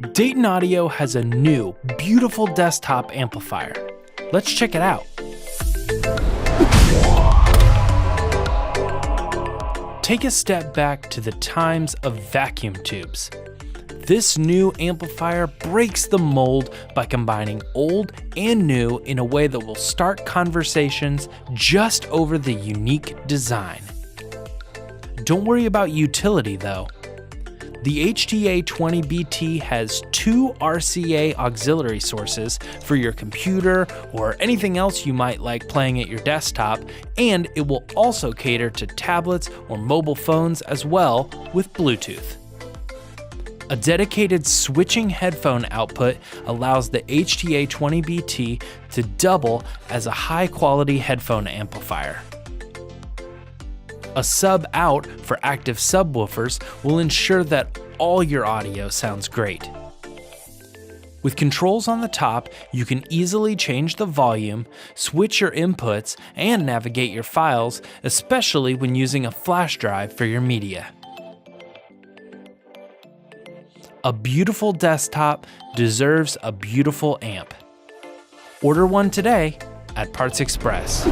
Dayton Audio has a new, beautiful desktop amplifier. Let's check it out. Take a step back to the times of vacuum tubes. This new amplifier breaks the mold by combining old and new in a way that will start conversations just over the unique design. Don't worry about utility though. The HTA20BT has two Rca Auxiliary Sources for your computer or anything else you might like playing at your desktop, and it will also cater to tablets or mobile phones as well with Bluetooth. A dedicated switching headphone output allows the HTA20BT to double as a high-quality headphone amplifier. A sub out for Active Subwoofers will ensure that all your audio sounds great. With controls on the top, you can easily change the volume, switch your inputs, and navigate your files, especially when using a flash drive for your media. A beautiful desktop deserves a beautiful amp. Order one today at Parts Express.